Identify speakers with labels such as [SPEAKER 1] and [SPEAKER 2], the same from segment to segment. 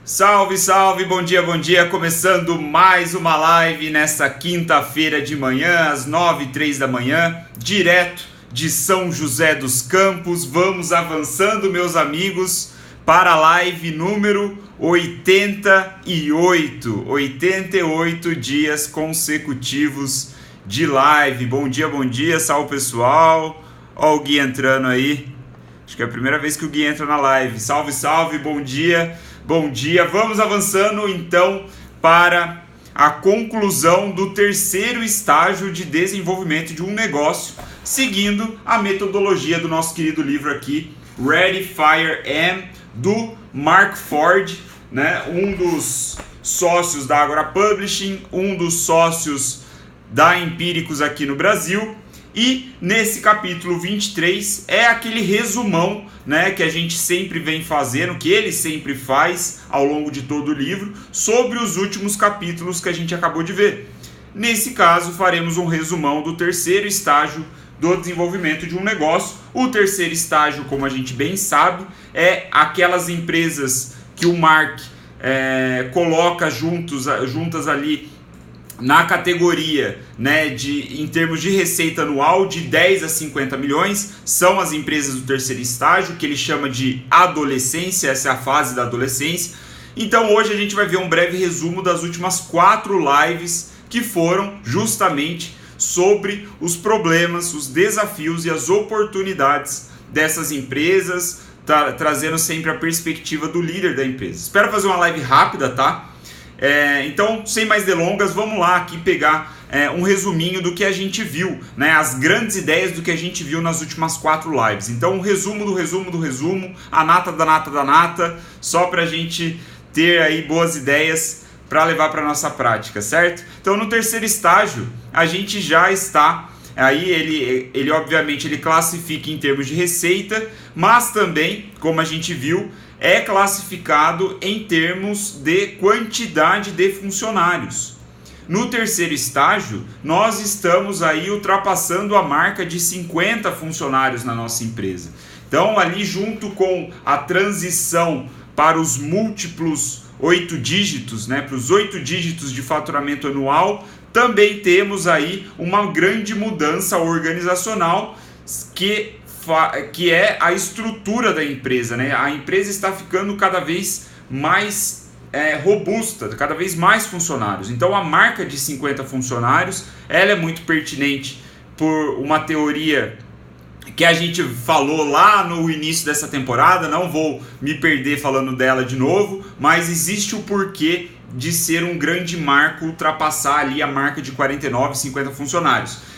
[SPEAKER 1] Salve, salve, bom dia, começando mais uma live nessa quinta-feira de manhã, às 9h03 da manhã, direto de São José dos Campos. Vamos avançando, meus amigos, para a live número 88 dias consecutivos de live. Bom dia, salve pessoal, ó o Gui entrando aí, acho que é a primeira vez que o Gui entra na live. Salve, salve, bom dia, vamos avançando então para a conclusão do terceiro estágio de desenvolvimento de um negócio, seguindo a metodologia do nosso querido livro aqui, Ready, Fire, Am, do Mark Ford, né? Um dos sócios da Agora Publishing, um dos sócios da Empíricos aqui no Brasil. E nesse capítulo 23 é aquele resumão, né, que a gente sempre vem fazendo, que ele sempre faz ao longo de todo o livro, sobre os últimos capítulos que a gente acabou de ver. Nesse caso, faremos um resumão do terceiro estágio do desenvolvimento de um negócio. O terceiro estágio, como a gente bem sabe, é aquelas empresas que o Mark coloca juntas ali na categoria, né, em termos de receita anual de 10 a 50 milhões, são as empresas do terceiro estágio, que ele chama de adolescência, essa é a fase da adolescência. Então hoje a gente vai ver um breve resumo das últimas 4 lives que foram justamente sobre os problemas, os desafios e as oportunidades dessas empresas, trazendo sempre a perspectiva do líder da empresa. Espero fazer uma live rápida, tá? Então, sem mais delongas, vamos lá aqui pegar um resuminho do que a gente viu, né? As grandes ideias do que a gente viu nas últimas 4 lives. Então, um resumo do resumo, a nata da nata, só pra gente ter aí boas ideias para levar para nossa prática, certo? Então, no terceiro estágio, a gente já está aí, ele obviamente ele classifica em termos de receita, mas também, como a gente viu, é classificado em termos de quantidade de funcionários. No terceiro estágio, nós estamos aí ultrapassando a marca de 50 funcionários na nossa empresa. Então, ali junto com a transição para os múltiplos 8 dígitos, né, para os 8 dígitos de faturamento anual, também temos aí uma grande mudança organizacional que é a estrutura da empresa, né? A empresa está ficando cada vez mais robusta, cada vez mais funcionários. Então a marca de 50 funcionários, ela é muito pertinente por uma teoria que a gente falou lá no início dessa temporada. Não vou me perder falando dela de novo, mas existe o porquê de ser um grande marco ultrapassar ali a marca de 49, 50 funcionários.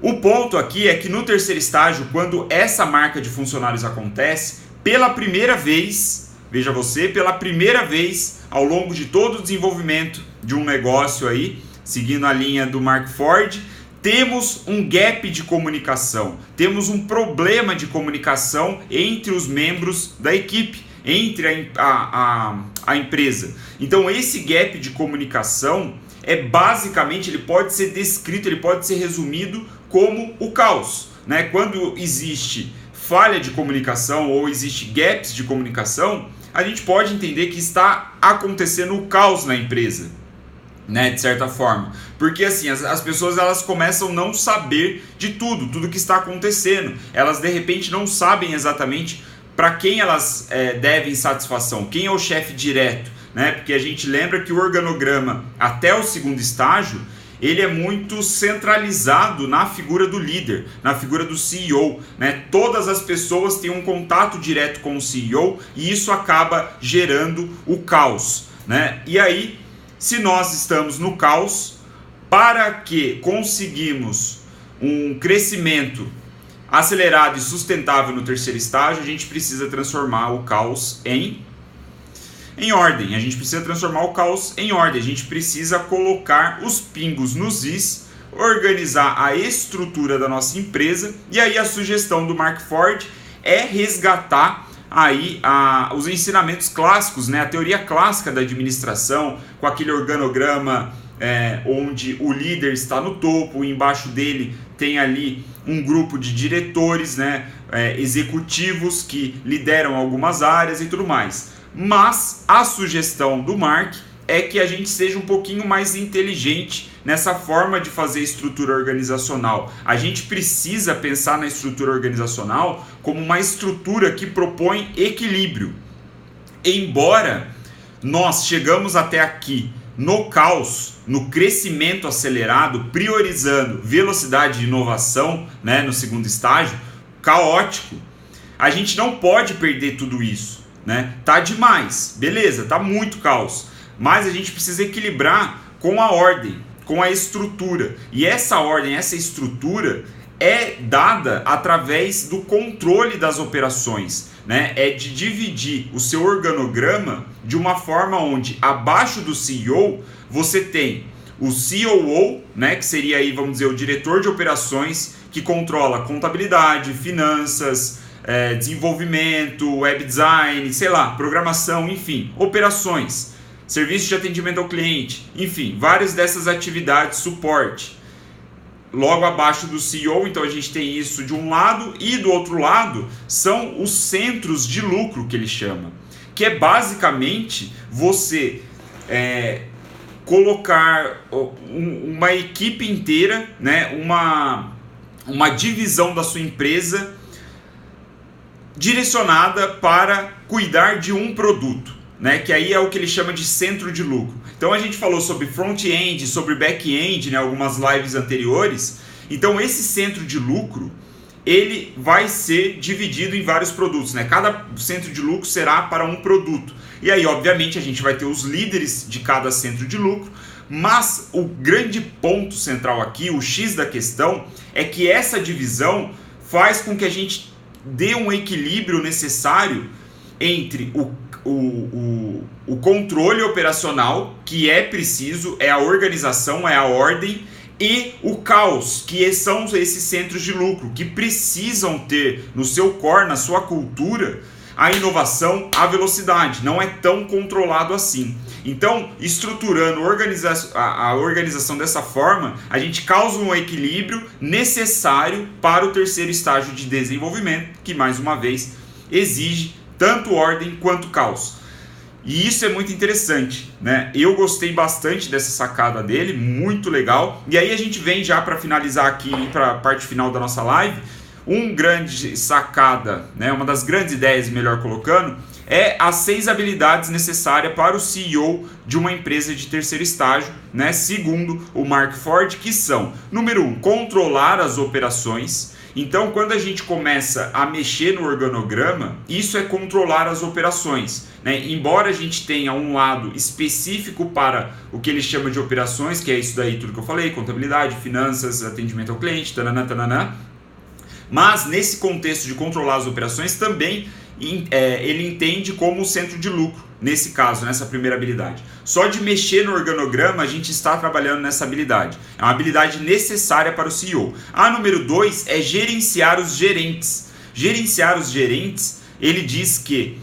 [SPEAKER 1] O ponto aqui é que no terceiro estágio, quando essa marca de funcionários acontece, pela primeira vez, veja você, pela primeira vez ao longo de todo o desenvolvimento de um negócio aí, seguindo a linha do Mark Ford, temos um gap de comunicação, temos um problema de comunicação entre os membros da equipe, entre a empresa. Então esse gap de comunicação basicamente, ele pode ser descrito, ele pode ser resumido como o caos, né? Quando existe falha de comunicação ou existe gaps de comunicação, a gente pode entender que está acontecendo o caos na empresa, né? De certa forma, porque assim, as pessoas elas começam a não saber de tudo que está acontecendo, elas de repente não sabem exatamente para quem elas devem satisfação, quem é o chefe direto, né? Porque a gente lembra que o organograma até o segundo estágio, ele é muito centralizado na figura do líder, na figura do CEO, né? Todas as pessoas têm um contato direto com o CEO e isso acaba gerando o caos, né? E aí, se nós estamos no caos, para que conseguimos um crescimento acelerado e sustentável no terceiro estágio, a gente precisa transformar o caos em ordem. A gente precisa transformar o caos em ordem. A gente precisa colocar os pingos nos is, organizar a estrutura da nossa empresa. E aí a sugestão do Mark Ford é resgatar aí os ensinamentos clássicos, né? A teoria clássica da administração, com aquele organograma onde o líder está no topo, embaixo dele tem ali um grupo de diretores, né? Executivos que lideram algumas áreas e tudo mais. Mas a sugestão do Mark é que a gente seja um pouquinho mais inteligente nessa forma de fazer estrutura organizacional. A gente precisa pensar na estrutura organizacional como uma estrutura que propõe equilíbrio. Embora nós chegamos até aqui no caos, no crescimento acelerado, priorizando velocidade de inovação, né, no segundo estágio, caótico, a gente não pode perder tudo isso, né? Tá demais, beleza, tá muito caos, mas a gente precisa equilibrar com a ordem, com a estrutura. E essa ordem, essa estrutura é dada através do controle das operações, né? É de dividir o seu organograma de uma forma onde abaixo do CEO você tem o COO, né, que seria aí, vamos dizer, o diretor de operações, que controla contabilidade, finanças, desenvolvimento, web design, sei lá, programação, enfim, operações, serviço de atendimento ao cliente, enfim, várias dessas atividades, suporte. Logo abaixo do CEO, então a gente tem isso de um lado, e do outro lado são os centros de lucro, que ele chama, que é basicamente você colocar uma equipe inteira, né, uma divisão da sua empresa direcionada para cuidar de um produto, né, que aí é o que ele chama de centro de lucro. Então a gente falou sobre front-end, sobre back-end, né, algumas lives anteriores. Então esse centro de lucro, ele vai ser dividido em vários produtos, né? Cada centro de lucro será para um produto. E aí, obviamente, a gente vai ter os líderes de cada centro de lucro, mas o grande ponto central aqui, o X da questão, é que essa divisão faz com que a gente dê um equilíbrio necessário entre o controle operacional, que é preciso, é a organização, é a ordem, e o caos, que são esses centros de lucro, que precisam ter no seu core, na sua cultura, a inovação, a velocidade. Não é tão controlado assim. Então, estruturando a organização dessa forma, a gente causa um equilíbrio necessário para o terceiro estágio de desenvolvimento, que, mais uma vez, exige tanto ordem quanto caos. E isso é muito interessante, né? Eu gostei bastante dessa sacada dele, muito legal. E aí a gente vem já para finalizar aqui, para a parte final da nossa live, grande sacada, né? Uma das grandes ideias, melhor colocando, é as 6 habilidades necessárias para o CEO de uma empresa de terceiro estágio, né? Segundo o Mark Ford, que são, número 1, controlar as operações. Então, quando a gente começa a mexer no organograma, isso é controlar as operações, né? Embora a gente tenha um lado específico para o que ele chama de operações, que é isso daí tudo que eu falei, contabilidade, finanças, atendimento ao cliente, tananã, tananã. Mas nesse contexto de controlar as operações também ele entende como o centro de lucro, nesse caso, nessa primeira habilidade. Só de mexer no organograma a gente está trabalhando nessa habilidade. É uma habilidade necessária para o CEO. A número 2 é gerenciar os gerentes. Gerenciar os gerentes, ele diz que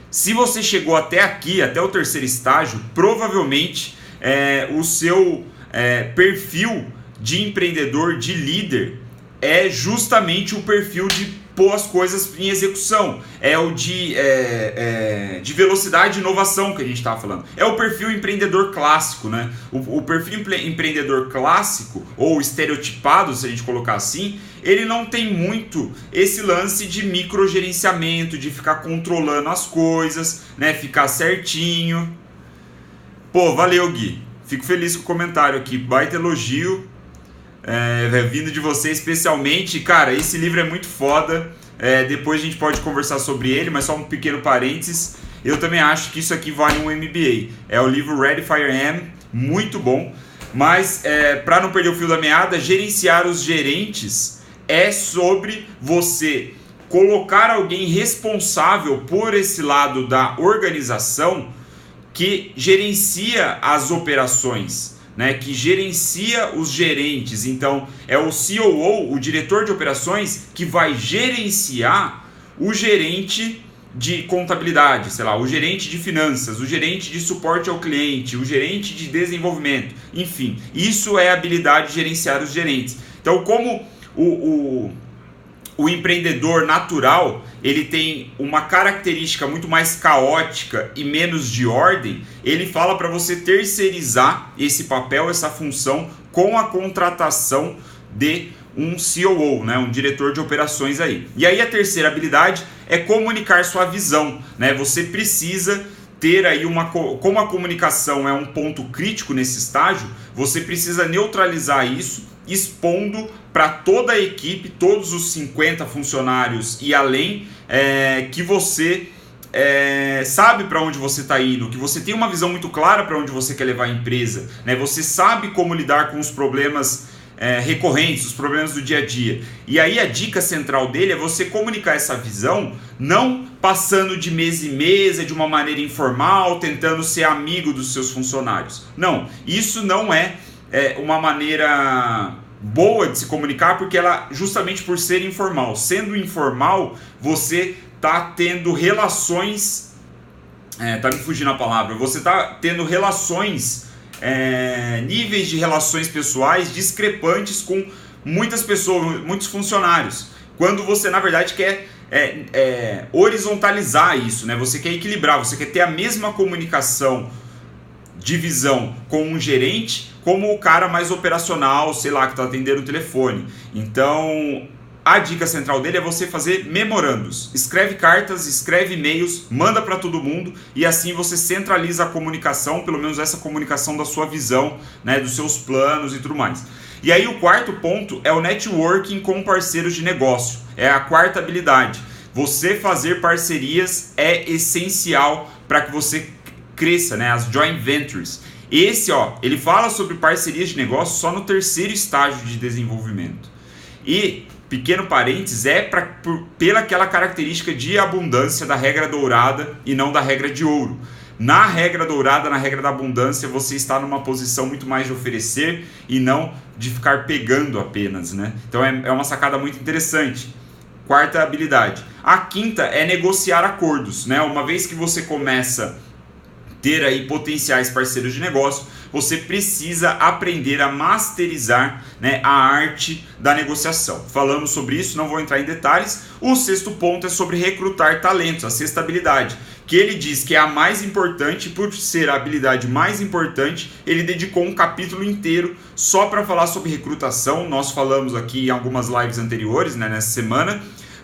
[SPEAKER 1] se você chegou até aqui, até o terceiro estágio, provavelmente o seu perfil de empreendedor, de líder, é justamente o perfil de pôr as coisas em execução. É o de velocidade e inovação que a gente estava falando. É o perfil empreendedor clássico, né? O perfil empreendedor clássico, ou estereotipado, se a gente colocar assim, ele não tem muito esse lance de microgerenciamento, de ficar controlando as coisas, né? Ficar certinho. Pô, valeu, Gui. Fico feliz com o comentário aqui. Baita elogio. Vindo de você especialmente. Cara, esse livro é muito foda. Depois a gente pode conversar sobre ele, mas só um pequeno parênteses. Eu também acho que isso aqui vale um MBA. É o livro Ready, Fire, Am, muito bom. Mas para não perder o fio da meada, gerenciar os gerentes é sobre você colocar alguém responsável por esse lado da organização que gerencia as operações, né, que gerencia os gerentes. Então é o COO, o diretor de operações, que vai gerenciar o gerente de contabilidade, sei lá, o gerente de finanças, o gerente de suporte ao cliente, o gerente de desenvolvimento, enfim, isso é a habilidade de gerenciar os gerentes. Então, como o empreendedor natural, ele tem uma característica muito mais caótica e menos de ordem. Ele fala para você terceirizar esse papel, essa função, com a contratação de um COO, né, um diretor de operações aí. E aí a terceira habilidade é comunicar sua visão, né? Você precisa ter aí como a comunicação é um ponto crítico nesse estágio, você precisa neutralizar isso, expondo para toda a equipe, todos os 50 funcionários e além, que você sabe para onde você está indo, que você tem uma visão muito clara para onde você quer levar a empresa, né? Você sabe como lidar com os problemas recorrentes, os problemas do dia a dia. E aí a dica central dele é você comunicar essa visão, não passando de mesa em mesa, de uma maneira informal, tentando ser amigo dos seus funcionários. Não, isso não é uma maneira boa de se comunicar, porque ela, justamente por ser informal, sendo informal, você está tendo relações, tá me fugindo a palavra, você está tendo relações, níveis de relações pessoais discrepantes com muitas pessoas, muitos funcionários, quando você na verdade quer horizontalizar isso, né? Você quer equilibrar, você quer ter a mesma comunicação de visão com um gerente como o cara mais operacional, sei lá, que está atendendo o telefone. Então a dica central dele é você fazer memorandos. Escreve cartas, escreve e-mails, manda para todo mundo e assim você centraliza a comunicação, pelo menos essa comunicação da sua visão, né, dos seus planos e tudo mais. E aí o quarto ponto é o networking com parceiros de negócio. É a quarta habilidade. Você fazer parcerias é essencial para que você cresça, né, as joint ventures. Ele fala sobre parcerias de negócio só no terceiro estágio de desenvolvimento. E pequeno parênteses, pela aquela característica de abundância da regra dourada e não da regra de ouro. Na regra dourada, na regra da abundância, você está numa posição muito mais de oferecer e não de ficar pegando apenas, né? Então é uma sacada muito interessante. Quarta habilidade. A quinta é negociar acordos, né? Uma vez que você começa a ter aí potenciais parceiros de negócio, você precisa aprender a masterizar, né, a arte da negociação. Falamos sobre isso, não vou entrar em detalhes. O sexto ponto é sobre recrutar talentos, a sexta habilidade, que ele diz que é a mais importante, por ser a habilidade mais importante, ele dedicou um capítulo inteiro só para falar sobre recrutação. Nós falamos aqui em algumas lives anteriores, né, nessa semana.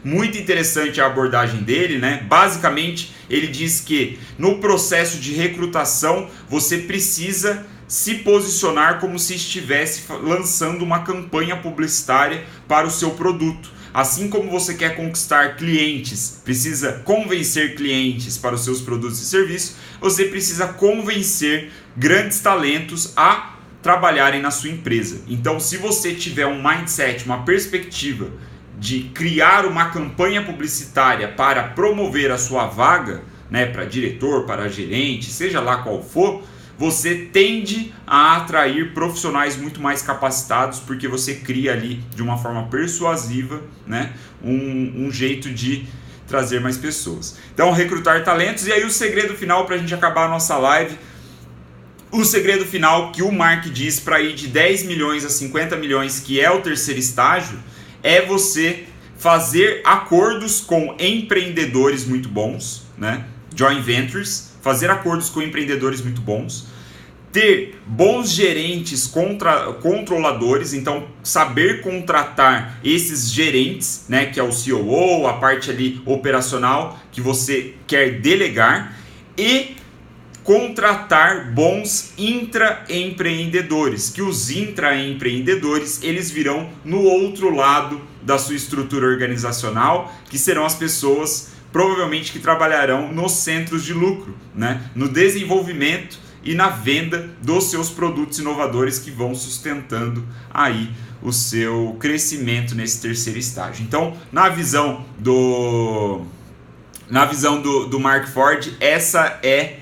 [SPEAKER 1] Muito interessante a abordagem dele, né? Basicamente, ele diz que no processo de recrutação, você precisa se posicionar como se estivesse lançando uma campanha publicitária para o seu produto. Assim como você quer conquistar clientes, precisa convencer clientes para os seus produtos e serviços, você precisa convencer grandes talentos a trabalharem na sua empresa. Então, se você tiver um mindset, uma perspectiva de criar uma campanha publicitária para promover a sua vaga, né, para diretor, para gerente, seja lá qual for, você tende a atrair profissionais muito mais capacitados, porque você cria ali de uma forma persuasiva, né, um jeito de trazer mais pessoas. Então, recrutar talentos. E aí o segredo final para a gente acabar a nossa live, o segredo final que o Mark diz para ir de 10 milhões a 50 milhões, que é o terceiro estágio, é você fazer acordos com empreendedores muito bons, né? Joint ventures, fazer acordos com empreendedores muito bons, ter bons gerentes controladores, então saber contratar esses gerentes, né, que é o COO, a parte ali operacional que você quer delegar, e contratar bons intraempreendedores, que os intraempreendedores eles virão no outro lado da sua estrutura organizacional, que serão as pessoas provavelmente que trabalharão nos centros de lucro, né? No desenvolvimento e na venda dos seus produtos inovadores que vão sustentando aí o seu crescimento nesse terceiro estágio. Então, na visão do Mark Ford, essa é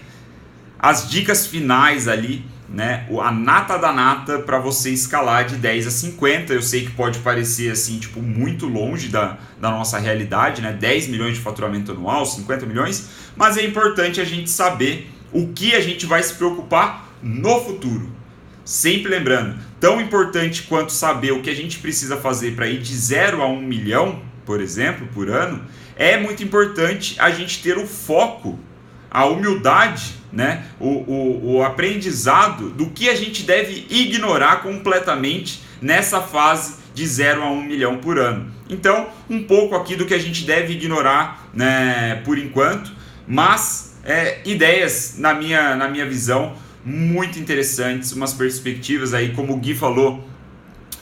[SPEAKER 1] as dicas finais ali, né? A nata da nata para você escalar de 10 a 50. Eu sei que pode parecer assim, tipo, muito longe da nossa realidade, né? 10 milhões de faturamento anual, 50 milhões, mas é importante a gente saber o que a gente vai se preocupar no futuro. Sempre lembrando, tão importante quanto saber o que a gente precisa fazer para ir de 0 a 1 milhão, por exemplo, por ano, é muito importante a gente ter o foco, a humildade, né? o aprendizado do que a gente deve ignorar completamente nessa fase de 0 a 1 milhão por ano. Então, um pouco aqui do que a gente deve ignorar, né, por enquanto, mas ideias, na minha visão, muito interessantes, umas perspectivas aí, como o Gui falou,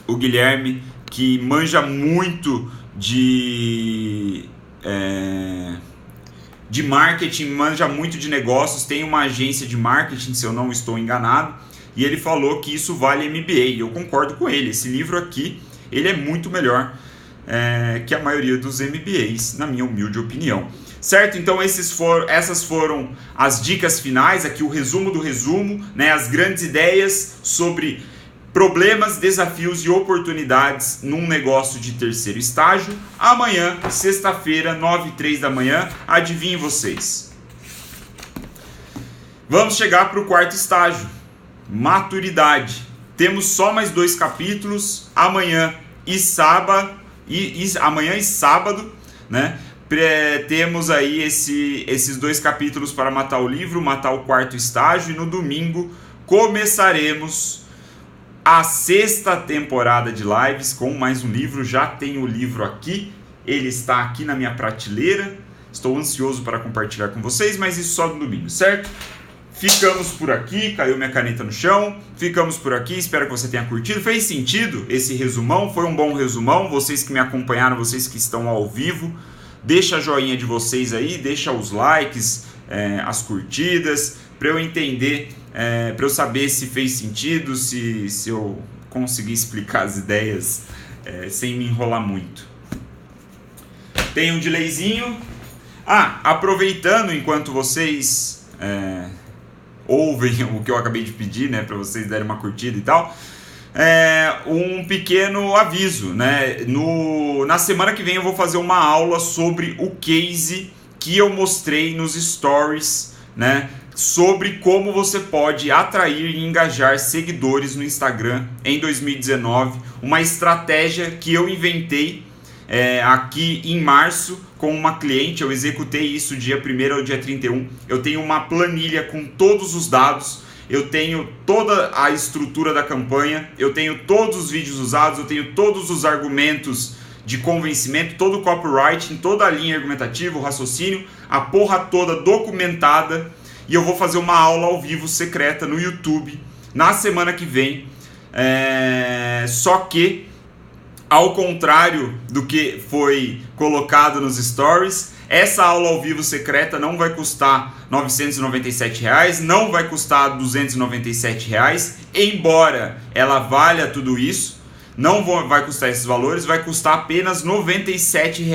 [SPEAKER 1] o Guilherme, que manja muito de marketing, manja muito de negócios, tem uma agência de marketing, se eu não estou enganado, e ele falou que isso vale MBA, e eu concordo com ele. Esse livro aqui, ele é muito melhor que a maioria dos MBAs, na minha humilde opinião. Certo? Então essas foram as dicas finais, aqui o resumo do resumo, né? As grandes ideias sobre problemas, desafios e oportunidades num negócio de terceiro estágio. Amanhã, sexta-feira, 9h03 da manhã, adivinhem vocês. Vamos chegar para o quarto estágio, maturidade. Temos só mais 2 capítulos, amanhã e sábado, né? Temos aí esses 2 capítulos para matar o livro, matar o quarto estágio, e no domingo começaremos a 6ª temporada de lives com mais um livro. Já tenho o livro aqui, ele está aqui na minha prateleira, estou ansioso para compartilhar com vocês, mas isso só no domingo, certo? Ficamos por aqui, caiu minha caneta no chão, ficamos por aqui, espero que você tenha curtido. Fez sentido esse resumão? Foi um bom resumão? Vocês que me acompanharam, vocês que estão ao vivo, deixa a joinha de vocês aí, deixa os likes, as curtidas, para eu entender, para eu saber se fez sentido, se eu consegui explicar as ideias sem me enrolar muito. Tem um delayzinho. Aproveitando enquanto vocês ouvem o que eu acabei de pedir, né, para vocês darem uma curtida e tal, um pequeno aviso, né? Na semana que vem eu vou fazer uma aula sobre o case que eu mostrei nos stories, né? Sobre como você pode atrair e engajar seguidores no Instagram em 2019, uma estratégia que eu inventei aqui em março com uma cliente. Eu executei isso dia 1º ao dia 31. Eu tenho uma planilha com todos os dados, eu tenho toda a estrutura da campanha, eu tenho todos os vídeos usados, eu tenho todos os argumentos de convencimento, todo o copywriting, toda a linha argumentativa, o raciocínio, a porra toda documentada, e eu vou fazer uma aula ao vivo secreta no YouTube na semana que vem. Só que, ao contrário do que foi colocado nos stories, essa aula ao vivo secreta não vai custar R$ 997, não vai custar R$ 297, embora ela valha tudo isso, não vai custar esses valores, vai custar apenas R$ 97.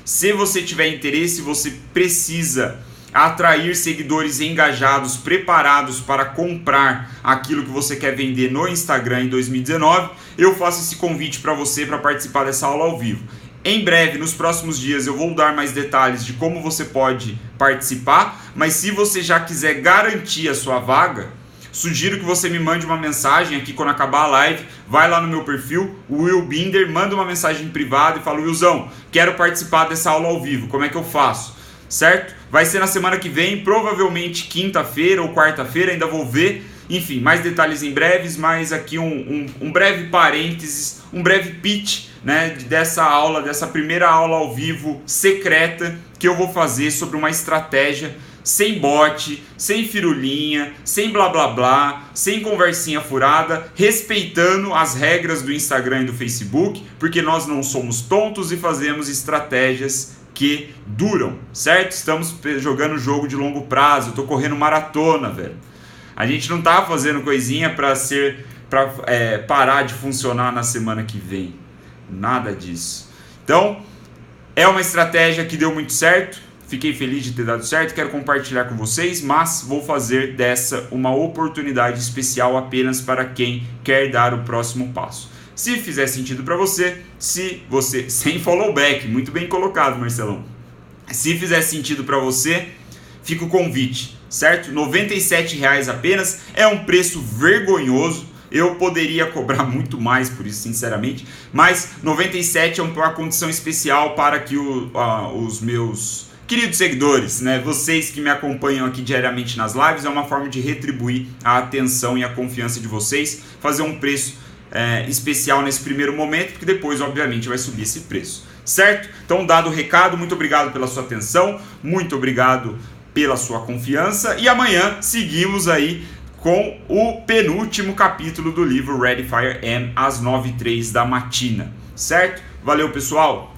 [SPEAKER 1] Se você tiver interesse, você precisa atrair seguidores engajados, preparados para comprar aquilo que você quer vender no Instagram em 2019, eu faço esse convite para você para participar dessa aula ao vivo. Em breve, nos próximos dias, eu vou dar mais detalhes de como você pode participar, mas se você já quiser garantir a sua vaga, sugiro que você me mande uma mensagem aqui quando acabar a live, vai lá no meu perfil, o Will Binder, manda uma mensagem privada e fala: Willzão, quero participar dessa aula ao vivo, como é que eu faço? Certo? Vai ser na semana que vem, provavelmente quinta-feira ou quarta-feira, ainda vou ver. Enfim, mais detalhes em breves, mas aqui um breve parênteses, um breve pitch, né, dessa aula, dessa primeira aula ao vivo secreta que eu vou fazer sobre uma estratégia sem bot, sem firulinha, sem blá blá blá, sem conversinha furada, respeitando as regras do Instagram e do Facebook, porque nós não somos tontos e fazemos estratégias que duram, certo? Estamos jogando jogo de longo prazo, eu tô correndo maratona, velho. A gente não tá fazendo coisinha para parar de funcionar na semana que vem. Nada disso. Então, é uma estratégia que deu muito certo. Fiquei feliz de ter dado certo, quero compartilhar com vocês, mas vou fazer dessa uma oportunidade especial apenas para quem quer dar o próximo passo. Se fizer sentido para você, sem follow back, muito bem colocado, Marcelão. Se fizer sentido para você, fica o convite, certo? R$ 97 apenas, é um preço vergonhoso. Eu poderia cobrar muito mais por isso, sinceramente, mas 97 é uma condição especial para que os meus queridos seguidores, né, vocês que me acompanham aqui diariamente nas lives, é uma forma de retribuir a atenção e a confiança de vocês, fazer um preço especial nesse primeiro momento, porque depois, obviamente, vai subir esse preço, certo? Então, dado o recado, muito obrigado pela sua atenção, muito obrigado pela sua confiança, e amanhã seguimos aí com o penúltimo capítulo do livro Ready Fire Am às 9h03 da matina, certo? Valeu, pessoal!